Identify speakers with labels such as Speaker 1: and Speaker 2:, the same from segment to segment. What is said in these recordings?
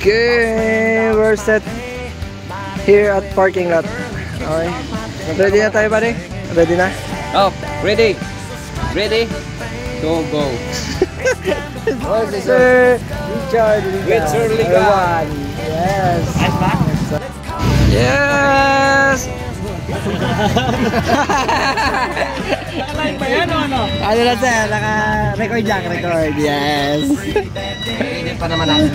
Speaker 1: Okay, we're set here at parking lot. Okay. Ready na tayo, pare? Ready na?
Speaker 2: Oh, ready. Ready to go.
Speaker 1: Sir Richard.
Speaker 2: With Sir Liga.
Speaker 1: Yes. Yes.
Speaker 3: Naka-live ba yan o ano?
Speaker 1: Ano na sir? Naka-record lang, record. Yes.
Speaker 2: Edit pa naman natin.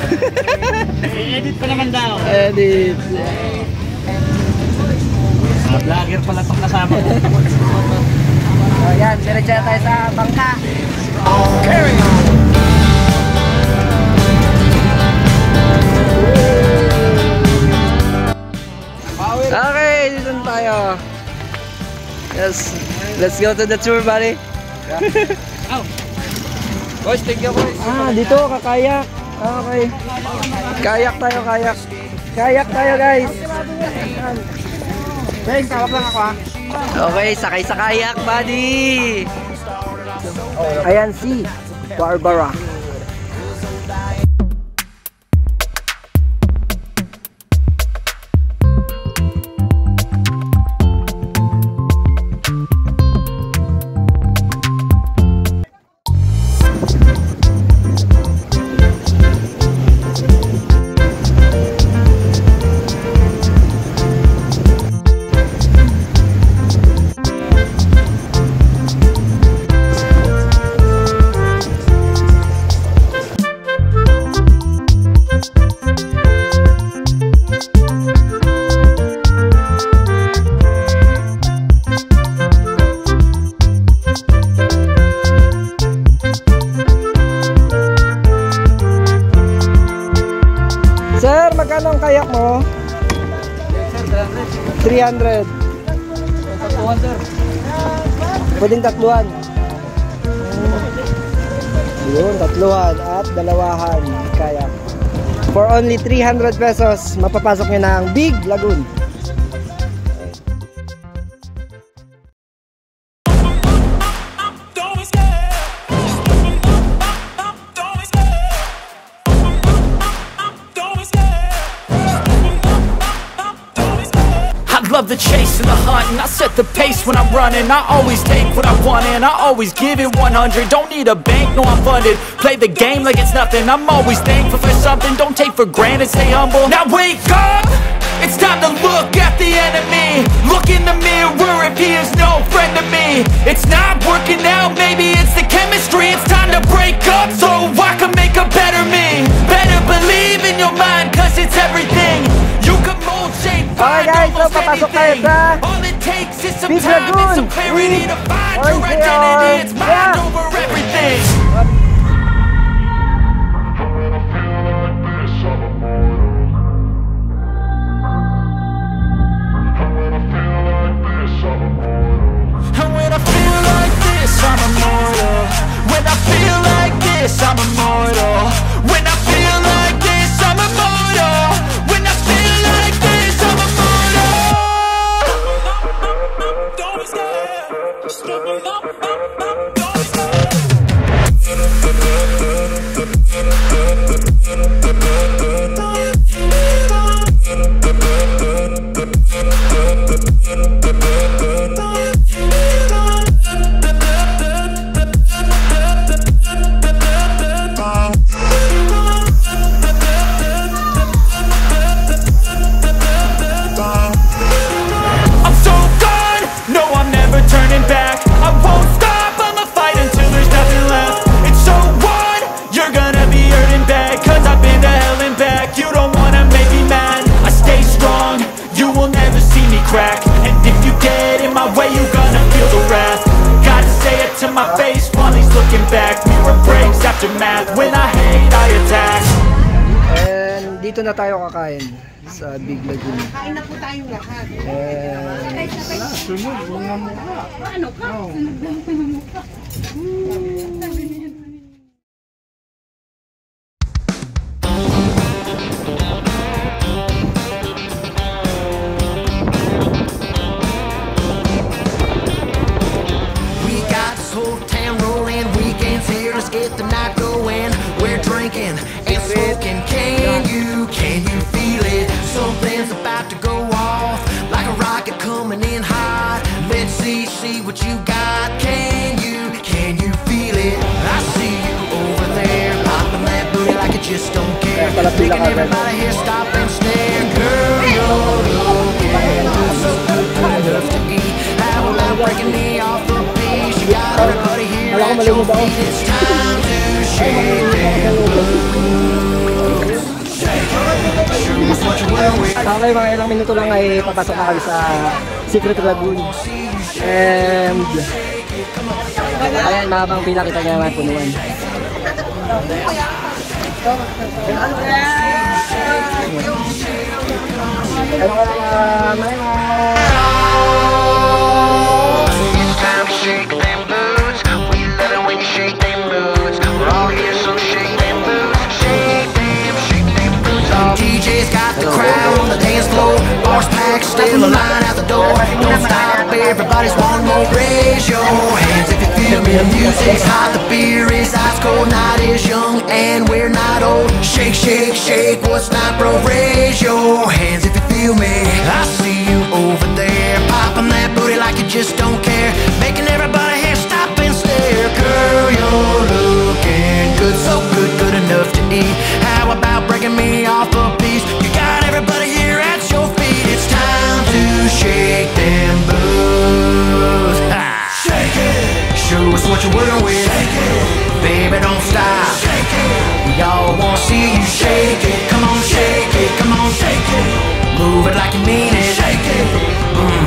Speaker 3: Edit pa naman daw.
Speaker 1: Edit.
Speaker 3: Vlogger pala itong kasama ko.
Speaker 1: So yan, diretso na tayo sa bangka.
Speaker 2: Carry on!
Speaker 1: Okay, dito na tayo. Yes, let's go to the tour, buddy.
Speaker 2: Oh. Boys, thank you, boys.
Speaker 1: Dito, kakayak. Okay. Kayak tayo, kayak. Kayak tayo, guys.
Speaker 3: Beng, tawag lang ako
Speaker 1: Okay, sakay sa kayak, buddy. Ayan si Barbara. Sir, magkano ang kayak mo? 300.
Speaker 2: Tatuan, sir.
Speaker 1: Pwedeng tatluhan. Yun, tatluhan at dalawahan kayak. For only 300 pesos, mapapasok nyo na ang Big Lagoon.
Speaker 4: Love the chase and the hunt, and I set the pace when I'm running. I always take what I want and I always give it 100. Don't need a bank, no I'm funded. Play the game like it's nothing. I'm always thankful for something. Don't take for granted, stay humble. Now wake up, it's time to look at the enemy. Look in the mirror if he is no friend to me. It's not working out, maybe it's the chemistry. It's time to break up so I can make a better me. Better believe in your mind, cause it's everything. You can mold, shape,
Speaker 1: Okay guys, so papasok tayo sa
Speaker 4: all it takes is some
Speaker 1: Big
Speaker 4: time and
Speaker 1: Lagoon
Speaker 4: some clarity to find your
Speaker 1: with
Speaker 4: identity. It's mind
Speaker 1: yeah.
Speaker 4: over everything. And when I feel like this, I'm immortal. When I feel like this, I'm immortal. When I feel like this, I'm immortal. When I feel like this, I'm immortal. Don't stop. Don't I'm so gone, no I'm never turning back. I won't stop, I'ma fight until there's nothing left. It's so on, you're gonna be hurting bad, cause I've been to hell and back. You don't wanna make me mad, I stay strong, you will never see me crack. And if you get in my way, you're gonna feel the wrath. Gotta say it to my face while he's looking back. Mirror breaks after math, when I hate I attack.
Speaker 1: And dito na tayo kakain sa Big Lagoon.
Speaker 5: Kain na po tayong lahat.
Speaker 3: Sunod, huwag na mukha.
Speaker 5: Ano ka? Sunod lang po ng mukha.
Speaker 6: We got this whole town rolling, weekends here, let's get the night going. We're drinking and smoking, can you, can
Speaker 1: pala pila
Speaker 6: Making
Speaker 1: ka agad.
Speaker 6: everybody here stop and stare. Girl, you're looking good, so good enough to eat. How about breaking me off a piece? You got everybody here
Speaker 1: Wala ko
Speaker 6: at your
Speaker 1: malimut ako.
Speaker 6: feet. It's time to shake them boots. Show us what you're wearing.
Speaker 1: Okay, mga ilang minuto lang ay papasok na kami sa Secret Lagoon. And ayan, mahabang pila, kita niya mga punuan.
Speaker 6: It's time to shake them boots. We love it when you shake them boots. We're all here, so shake them boots. Shake them boots off. DJ's got the crowd on the dance floor. Bars packed, still a line out the door. Don't stop, everybody's one more. Raise your hands if you feel me. The music's hot, the beer is ice cold. Night is young and we're not old. Shake, shake, shake, what's not, bro? Raise your hands if you feel me. I see you over there, popping that booty like you just don't care, making everybody here stop and stare. Girl, you're looking good, so good, good enough to eat. How about breaking me off a piece? You got everybody here at your feet. It's time to shake them boots. Ha! Shake it. Show us what you're working with. Shake it. Baby, don't stop. Shake it. We all wanna see you shake it. Come on, shake it. Come on, shake it. Move it like you mean it. Shake it.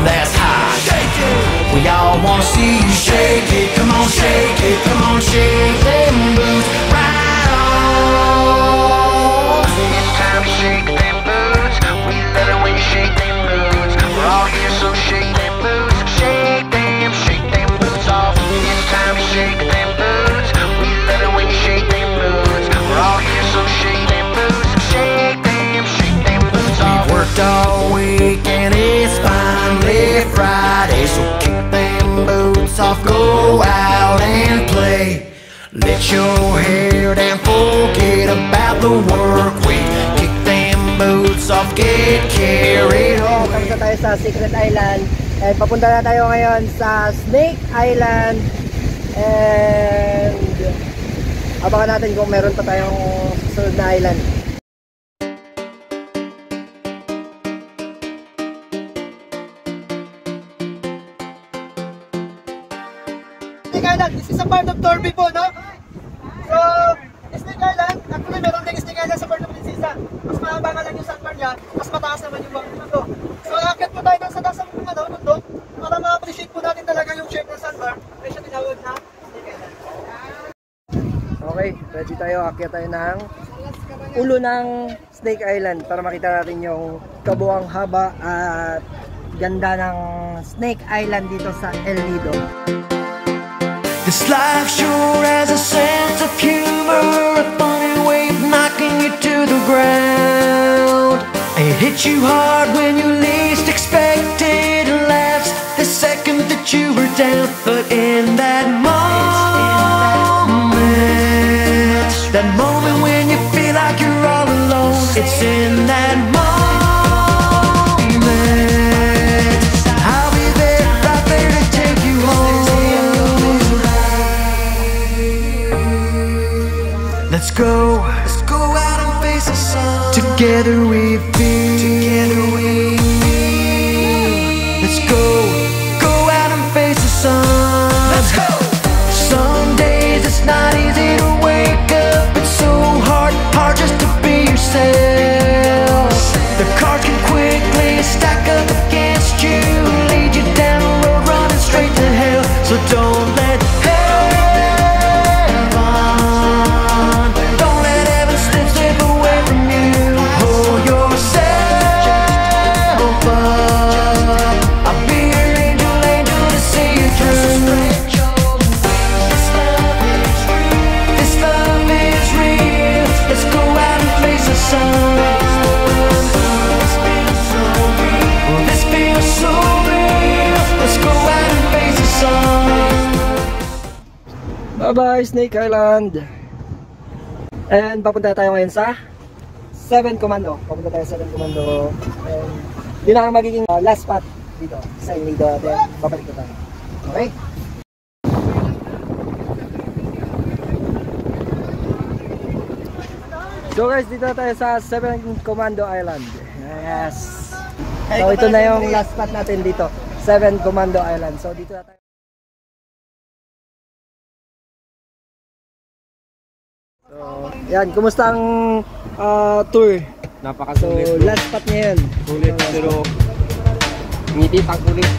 Speaker 6: That's hot. Shake it. We all wanna see you shake it. Come on, shake it. Come on, shake them boots. Right on. It's time to shake them boots. We love it when you shake them boots. We're all here, so shake them boots. Shake them boots off. It's time to shake them boots. We love it when you shake them boots. We're all here, so shake them boots. Shake them boots off. We've worked all week and it's finally Friday, so kick them boots off, go out and play. Let your hair down, forget about the work week. Kick them boots off, get carried
Speaker 1: So,
Speaker 6: away.
Speaker 1: tapos na tayo sa Secret Island. And papunta na tayo ngayon sa Snake Island. And abangan natin kung meron pa tayong susunod na island. Snake Island, this is a part of Torby po, no? So, Snake Island, actually meron din Snake Island sa Puerto Princesa. Mas mahaba nga lang yung sandbar niya, mas mataas naman yung bang mundo. So, akit po tayo sa taas ng mundo para ma-appreciate po natin talaga yung shape ng sandbar. Kaya siya tinawag na Snake Island. Okay, ready tayo. Akyat tayo ng ulo ng Snake Island para makita natin yung kabuang haba at ganda ng Snake Island dito sa El Nido.
Speaker 6: This life sure has a sense of humor, a funny way of knocking you to the ground. It hits you hard when you least expect it, and laughs the second that you were down. But in that moment when you feel like you're all alone, it's in that moment I'll be there, right there to take you home. Let's go out and face the sun. Together we feel. Let's go out and face the sun. Let's go. Some days it's not easy to wake up. It's so hard just to be yourself. The cards can quickly stack up against you, lead you down a road running straight to hell. So don't let slip away from you. Hold yourself up. I'll be your angel to see you through. This love is real. Let's go out and face the sun. This feels so real. Let's go out and face the sun.
Speaker 1: Bye-bye, Snake Island! And papunta tayo ngayon sa 7 Commando. Papunta tayo sa 7 Commando. And yun ang magiging last spot dito sa Nido. Then babalik na tayo. Okay?
Speaker 7: So guys, dito na tayo sa 7 Commando Island. Yes. So ito na yung last spot natin dito. 7 Commando Island. So dito na tayo. So, yan, kumusta ang tour?
Speaker 2: Napakasulit.
Speaker 7: So last spot niya yun.
Speaker 2: Sulit pero ngitit ang kulit.